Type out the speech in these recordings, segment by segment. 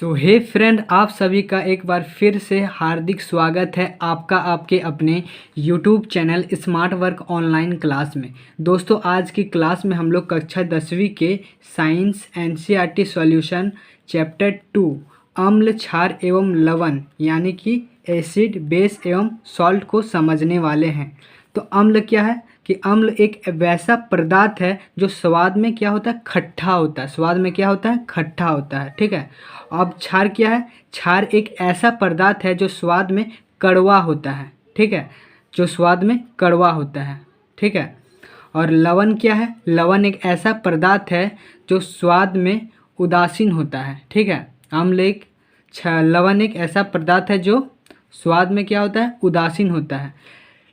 सो हे friend, आप सभी का एक बार फिर से हार्दिक स्वागत है आपका आपके अपने YouTube channel smart work online class में। दोस्तों, आज की क्लास में हम लोग कक्षा 10वीं के साइंस एनसीईआरटी सॉल्यूशन चैप्टर 2 अम्ल क्षार एवं लवण यानी कि एसिड बेस एवं सॉल्ट को समझने वाले हैं। तो अम्ल क्या है कि अम्ल एक वैसा पदार्थ है जो स्वाद में क्या होता है, खट्टा होता है। स्वाद में क्या होता है, खट्टा होता है। ठीक है। अब क्षार क्या है, क्षार एक ऐसा पदार्थ है जो स्वाद में कड़वा होता है। ठीक है, जो स्वाद में कड़वा होता है। ठीक है। और लवण क्या है, लवण एक ऐसा पदार्थ है जो स्वाद में उदासीन होता है। ठीक है। लवण एक ऐसा पदार्थ है जो स्वाद में क्या होता है, उदासीन होता है।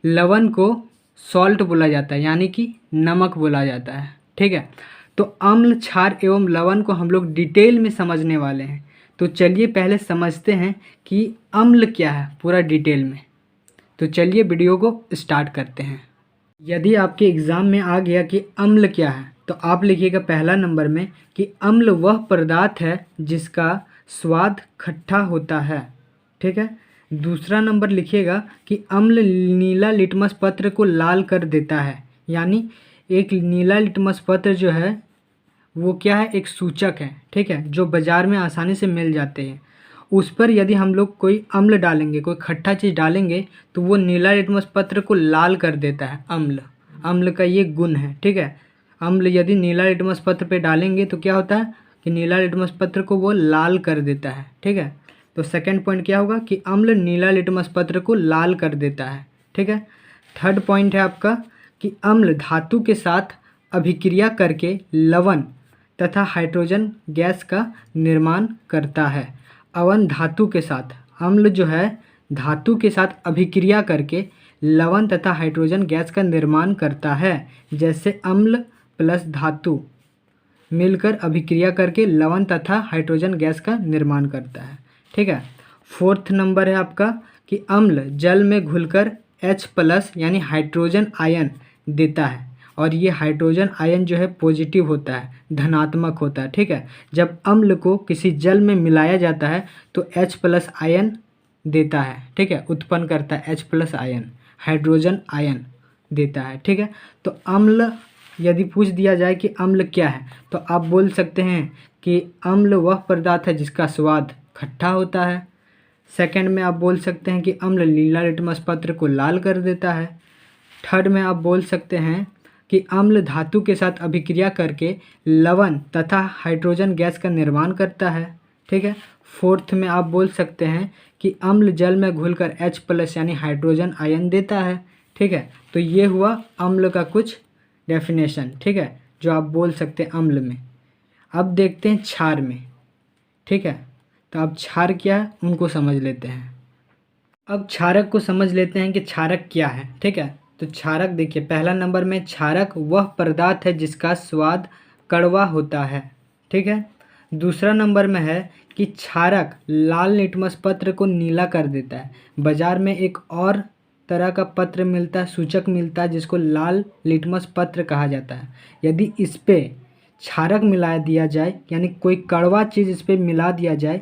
लवण को सॉल्ट बोला जाता है यानी कि नमक बोला जाता है। ठीक है। तो अम्ल क्षार एवं लवण को हम लोग डिटेल में समझने वाले हैं। तो चलिए पहले समझते हैं कि अम्ल क्या है पूरा डिटेल में। तो चलिए वीडियो को स्टार्ट करते हैं। यदि आपके एग्ज़ाम में आ गया कि अम्ल क्या है तो आप लिखिएगा पहला नंबर में कि अम्ल वह पदार्थ है जिसका स्वाद खट्टा होता है। ठीक है। दूसरा नंबर लिखिएगा कि अम्ल नीला लिटमस पत्र को लाल कर देता है। यानी एक नीला लिटमस पत्र जो है वो क्या है, एक सूचक है। ठीक है, जो बाज़ार में आसानी से मिल जाते हैं। उस पर यदि हम लोग कोई अम्ल डालेंगे, कोई खट्टा चीज़ डालेंगे तो वो नीला लिटमस पत्र को लाल कर देता है। अम्ल का ये गुण है। ठीक है। अम्ल यदि नीला लिटमस पत्र पे डालेंगे तो क्या होता है कि नीला लिटमस पत्र को वो लाल कर देता है। ठीक है। तो सेकंड पॉइंट क्या होगा कि अम्ल नीला लिटमस पत्र को लाल कर देता है। ठीक है। थर्ड पॉइंट है आपका कि अम्ल धातु के साथ अभिक्रिया करके लवण तथा हाइड्रोजन गैस का निर्माण करता है। अवन धातु के साथ, अम्ल जो है धातु के साथ अभिक्रिया करके लवण तथा हाइड्रोजन गैस का निर्माण करता है। जैसे अम्ल प्लस धातु मिलकर अभिक्रिया करके लवण तथा हाइड्रोजन गैस का निर्माण करता है। ठीक है। फोर्थ नंबर है आपका कि अम्ल जल में घुलकर H+ यानी हाइड्रोजन आयन देता है। और ये हाइड्रोजन आयन जो है पॉजिटिव होता है, धनात्मक होता है। ठीक है। जब अम्ल को किसी जल में मिलाया जाता है तो H+ आयन देता है। ठीक है, उत्पन्न करता है H+ आयन, हाइड्रोजन आयन देता है। ठीक है। तो अम्ल यदि पूछ दिया जाए कि अम्ल क्या है तो आप बोल सकते हैं कि अम्ल वह पदार्थ है जिसका स्वाद खट्टा होता है। सेकंड में आप बोल सकते हैं कि अम्ल नीला लिटमस पत्र को लाल कर देता है। थर्ड में आप बोल सकते हैं कि अम्ल धातु के साथ अभिक्रिया करके लवण तथा हाइड्रोजन गैस का निर्माण करता है। ठीक है। फोर्थ में आप बोल सकते हैं कि अम्ल जल में घुलकर H+ यानी हाइड्रोजन आयन देता है। ठीक है। तो ये हुआ अम्ल का कुछ डेफिनेशन। ठीक है, जो आप बोल सकते हैं अम्ल में। अब देखते हैं क्षार में। ठीक है। तो अब क्षार क्या है उनको समझ लेते हैं। अब क्षारक को समझ लेते हैं कि क्षारक क्या है। ठीक है। तो क्षारक देखिए, पहला नंबर में क्षारक वह पदार्थ है जिसका स्वाद कड़वा होता है। ठीक है। दूसरा नंबर में है कि क्षारक लाल लिटमस पत्र को नीला कर देता है। बाज़ार में एक और तरह का पत्र मिलता है, सूचक मिलता है, जिसको लाल लिटमस पत्र कहा जाता है। यदि इस पे क्षारक मिला दिया जाए यानी कोई कड़वा चीज़ इस पे मिला दिया जाए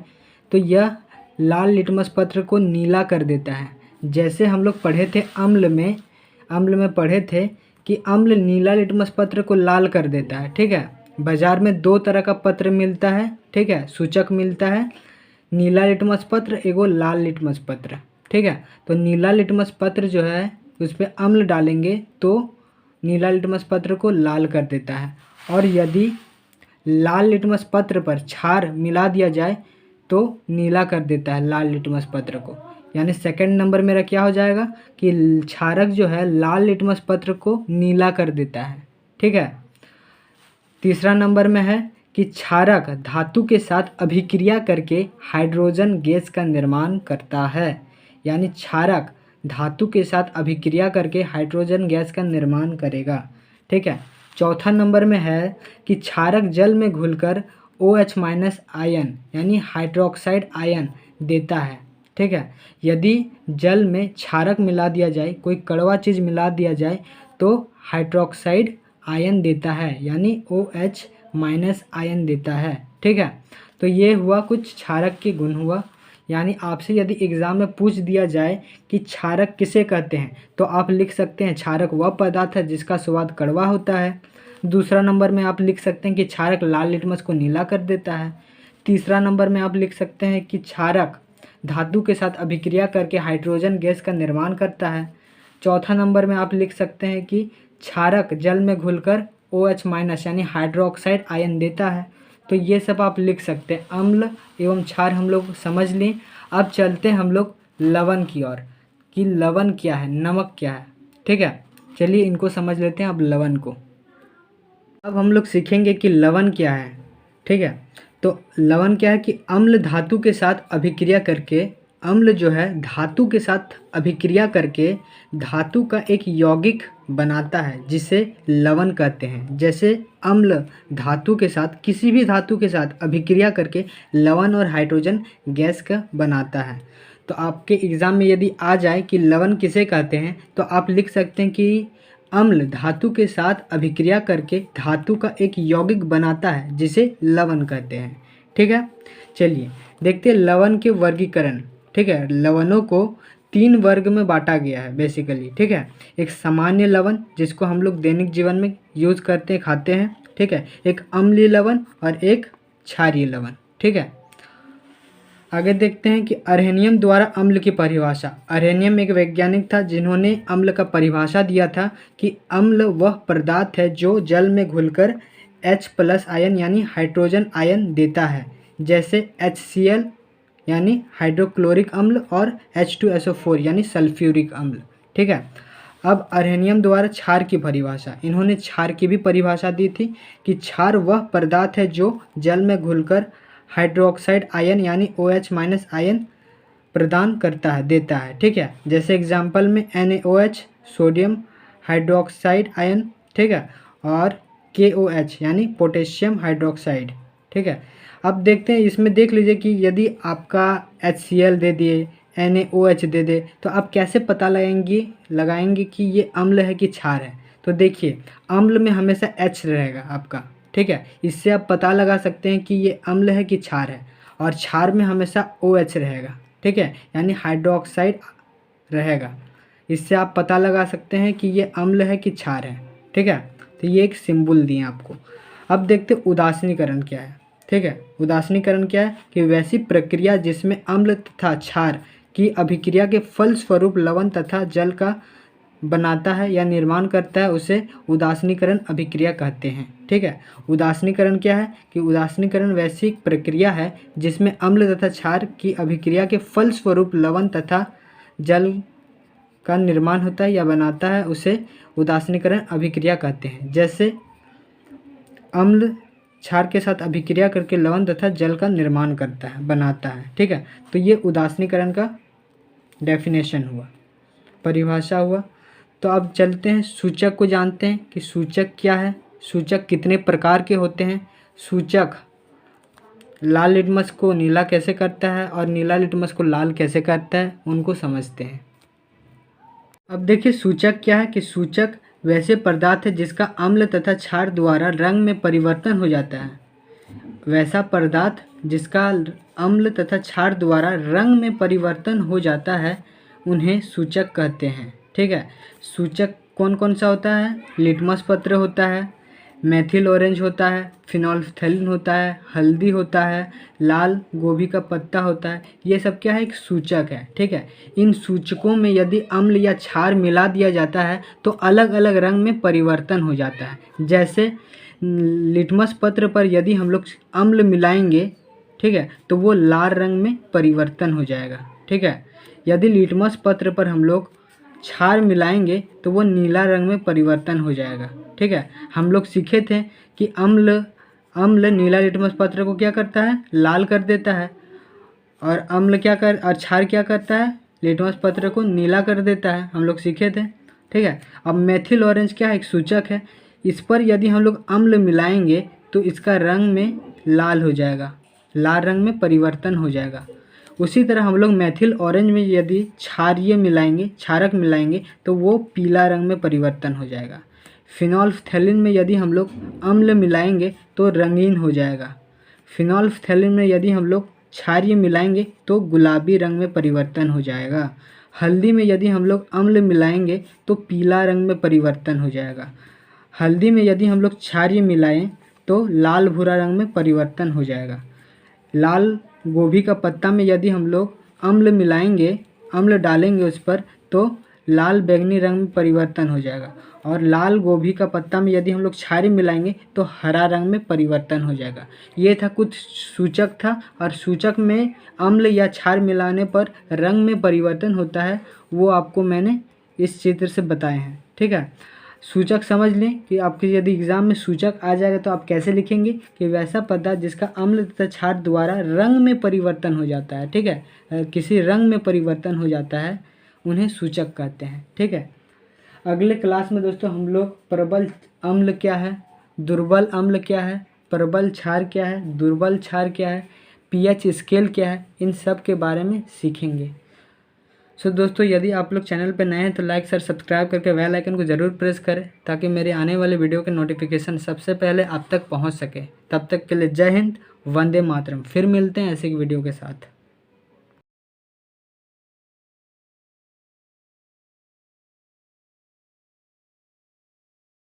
तो यह लाल लिटमस पत्र को नीला कर देता है। जैसे हम लोग पढ़े थे अम्ल में पढ़े थे कि अम्ल नीला लिटमस पत्र को लाल कर देता है। ठीक है। बाज़ार में दो तरह का पत्र मिलता है। ठीक है, सूचक मिलता है, नीला लिटमस पत्र एगो लाल लिटमस पत्र। ठीक है। तो नीला लिटमस पत्र जो है उस पर अम्ल डालेंगे तो नीला लिटमस पत्र को लाल कर देता है। और यदि लाल लिटमस पत्र पर क्षार मिला दिया जाए तो नीला कर देता है लाल लिटमस पत्र को। यानी सेकंड नंबर मेरा क्या हो जाएगा कि क्षारक जो है लाल लिटमस पत्र को नीला कर देता है। ठीक है। तीसरा नंबर में है कि क्षारक धातु के साथ अभिक्रिया करके हाइड्रोजन गैस का निर्माण करता है। यानी क्षारक धातु के साथ अभिक्रिया करके हाइड्रोजन गैस का निर्माण करेगा। ठीक है। चौथा नंबर में है कि क्षारक जल में घुलकर OH- आयन यानी हाइड्रोक्साइड आयन देता है। ठीक है। यदि जल में क्षारक मिला दिया जाए, कोई कड़वा चीज़ मिला दिया जाए तो हाइड्रोक्साइड आयन देता है यानी OH- आयन देता है। ठीक है। तो ये हुआ कुछ क्षारक के गुण हुआ। यानी आपसे यदि एग्ज़ाम में पूछ दिया जाए कि क्षारक किसे कहते हैं तो आप लिख सकते हैं क्षारक वह पदार्थ है जिसका स्वाद कड़वा होता है। दूसरा नंबर में आप लिख सकते हैं कि क्षारक लाल लिटमस को नीला कर देता है। तीसरा नंबर में आप लिख सकते हैं कि क्षारक धातु के साथ अभिक्रिया करके हाइड्रोजन गैस का निर्माण करता है। चौथा नंबर में आप लिख सकते हैं कि क्षारक जल में घुलकर OH- यानी हाइड्रोक्साइड आयन देता है। तो ये सब आप लिख सकते हैं। अम्ल एवं क्षार हम लोग समझ लें। अब चलते हैं हम लोग लवण की ओर कि लवण क्या है, नमक क्या है। ठीक है, चलिए इनको समझ लेते हैं अब लवण को। अब हम लोग सीखेंगे कि लवण क्या है। ठीक है, तो लवण क्या है कि अम्ल धातु के साथ अभिक्रिया करके, अम्ल जो है धातु के साथ अभिक्रिया करके धातु का एक यौगिक बनाता है जिसे लवण कहते हैं। जैसे अम्ल धातु के साथ, किसी भी धातु के साथ अभिक्रिया करके लवण और हाइड्रोजन गैस का बनाता है। तो आपके एग्ज़ाम में यदि आ जाए कि लवण किसे कहते हैं तो आप लिख सकते हैं कि अम्ल धातु के साथ अभिक्रिया करके धातु का एक यौगिक बनाता है जिसे लवण कहते हैं। ठीक है, चलिए देखते हैं लवण के वर्गीकरण। ठीक है, लवणों को 3 वर्ग में बांटा गया है बेसिकली। ठीक है, एक सामान्य लवण जिसको हम लोग दैनिक जीवन में यूज़ करते हैं, खाते हैं। ठीक है, एक अम्लीय लवण और एक क्षारीय लवण। ठीक है, आगे देखते हैं कि अर्हेनियम द्वारा अम्ल की परिभाषा। अर्हेनियम एक वैज्ञानिक था जिन्होंने अम्ल का परिभाषा दिया था कि अम्ल वह पदार्थ है जो जल में घुलकर H+ आयन यानी हाइड्रोजन आयन देता है, जैसे HCl यानी हाइड्रोक्लोरिक अम्ल और H2SO4 यानी सल्फ्यूरिक अम्ल। ठीक है, अब अर्हेनियम द्वारा क्षार की परिभाषा। इन्होंने क्षार की भी परिभाषा दी थी कि क्षार वह पदार्थ है जो जल में घुलकर हाइड्रोक्साइड आयन यानी OH- आयन प्रदान करता है, देता है। ठीक है, जैसे एग्जाम्पल में NaOH सोडियम हाइड्रोक्साइड आयन। ठीक है, और KOH यानी पोटेशियम हाइड्रोक्साइड। ठीक है, अब देखते हैं, इसमें देख लीजिए कि यदि आपका HCl दे दिए, NaOH दे दे, तो आप कैसे पता लगाएंगे कि ये अम्ल है कि क्षार है। तो देखिए, अम्ल में हमेशा H रहेगा आपका। ठीक है, इससे आप पता लगा सकते हैं कि ये अम्ल है कि क्षार है। और क्षार में हमेशा OH रहेगा। ठीक है, यानी हाइड्रोक्साइड रहेगा। इससे आप पता लगा सकते हैं कि ये अम्ल है कि क्षार है। ठीक है, तो ये एक सिंबल दिए आपको। अब देखते हैं उदासीनीकरण क्या है। ठीक है, उदासीनीकरण क्या है कि वैसी प्रक्रिया जिसमें अम्ल तथा क्षार की अभिक्रिया के फलस्वरूप लवण तथा जल का बनाता है या निर्माण करता है, उसे उदासीनीकरण अभिक्रिया कहते हैं। ठीक है, उदासीनीकरण क्या है कि उदासीनीकरण वैसी प्रक्रिया है जिसमें अम्ल तथा क्षार की अभिक्रिया के फलस्वरूप लवण तथा जल का निर्माण होता है या बनाता है, उसे उदासीनीकरण अभिक्रिया कहते हैं। जैसे अम्ल क्षार के साथ अभिक्रिया करके लवण तथा जल का निर्माण करता है, बनाता है। ठीक है, तो ये उदासीनीकरण का डेफिनेशन हुआ, परिभाषा हुआ। तो अब चलते हैं सूचक को जानते हैं कि सूचक क्या है, सूचक कितने प्रकार के होते हैं। सूचक लाल लिटमस को नीला कैसे करता है और नीला लिटमस को लाल कैसे करता है, उनको समझते हैं। अब देखिए सूचक क्या है कि सूचक वैसे पदार्थ है जिसका अम्ल तथा क्षार द्वारा रंग में परिवर्तन हो जाता है। वैसा पदार्थ जिसका अम्ल तथा क्षार द्वारा रंग में परिवर्तन हो जाता है उन्हें सूचक कहते हैं। ठीक है, सूचक कौन कौन सा होता है? लिटमस पत्र होता है, मेथिल ऑरेंज होता है, फिनोल्फ्थेलिन होता है, हल्दी होता है, लाल गोभी का पत्ता होता है। ये सब क्या है? एक सूचक है। ठीक है, इन सूचकों में यदि अम्ल या क्षार मिला दिया जाता है तो अलग अलग रंग में परिवर्तन हो जाता है। जैसे लिटमस पत्र पर यदि हम लोग अम्ल मिलाएंगे, ठीक है, तो वो लाल रंग में परिवर्तन हो जाएगा। ठीक है, यदि लिटमस पत्र पर हम लोग क्षार मिलाएंगे तो वो नीला रंग में परिवर्तन हो जाएगा। ठीक है, हम लोग सीखे थे कि अम्ल नीला लिटमस पत्र को क्या करता है? लाल कर देता है। और और क्षार क्या करता है? लिटमस पत्र को नीला कर देता है। हम लोग सीखे थे। ठीक है, अब मेथिल ऑरेंज क्या है? एक सूचक है। इस पर यदि हम लोग अम्ल मिलाएंगे तो इसका रंग में लाल हो जाएगा, लाल रंग में परिवर्तन हो जाएगा। उसी तरह हम लोग मेथिल ऑरेंज में यदि क्षारक मिलाएंगे तो वो पीला रंग में परिवर्तन हो जाएगा। फिनोल्फ्थेलिन में यदि हम लोग अम्ल मिलाएंगे तो रंगीन हो जाएगा। फिनोल्फ्थेलिन में यदि हम लोग क्षारीय मिलाएंगे तो गुलाबी रंग में परिवर्तन हो जाएगा। हल्दी में यदि हम लोग अम्ल मिलाएंगे तो पीला रंग में परिवर्तन हो जाएगा। हल्दी में यदि हम लोग क्षारीय मिलाएं तो लाल भूरा रंग में परिवर्तन हो जाएगा। लाल गोभी का पत्ता में यदि हम लोग अम्ल मिलाएंगे, अम्ल डालेंगे उस पर, तो लाल बैंगनी रंग में परिवर्तन हो जाएगा। और लाल गोभी का पत्ता में यदि हम लोग क्षारीय मिलाएंगे तो हरा रंग में परिवर्तन हो जाएगा। ये था कुछ सूचक था, और सूचक में अम्ल या क्षार मिलाने पर रंग में परिवर्तन होता है, वो आपको मैंने इस चित्र से बताए हैं। ठीक है, सूचक समझ लें कि आपके यदि एग्ज़ाम में सूचक आ जाएगा तो आप कैसे लिखेंगे कि वैसा पदार्थ जिसका अम्ल तथा क्षार द्वारा रंग में परिवर्तन हो जाता है। ठीक है, किसी रंग में परिवर्तन हो जाता है, उन्हें सूचक कहते हैं। ठीक है, अगले क्लास में दोस्तों हम लोग प्रबल अम्ल क्या है, दुर्बल अम्ल क्या है, प्रबल क्षार क्या है, दुर्बल क्षार क्या है, पीएच स्केल क्या है, इन सब के बारे में सीखेंगे। सो दोस्तों, यदि आप लोग चैनल पर नए हैं तो लाइक, शेयर, सब्सक्राइब करके बेल आइकन को ज़रूर प्रेस करें ताकि मेरे आने वाले वीडियो के नोटिफिकेशन सबसे पहले आप तक पहुंच सके। तब तक के लिए जय हिंद, वंदे मातरम। फिर मिलते हैं ऐसे एक वीडियो के साथ।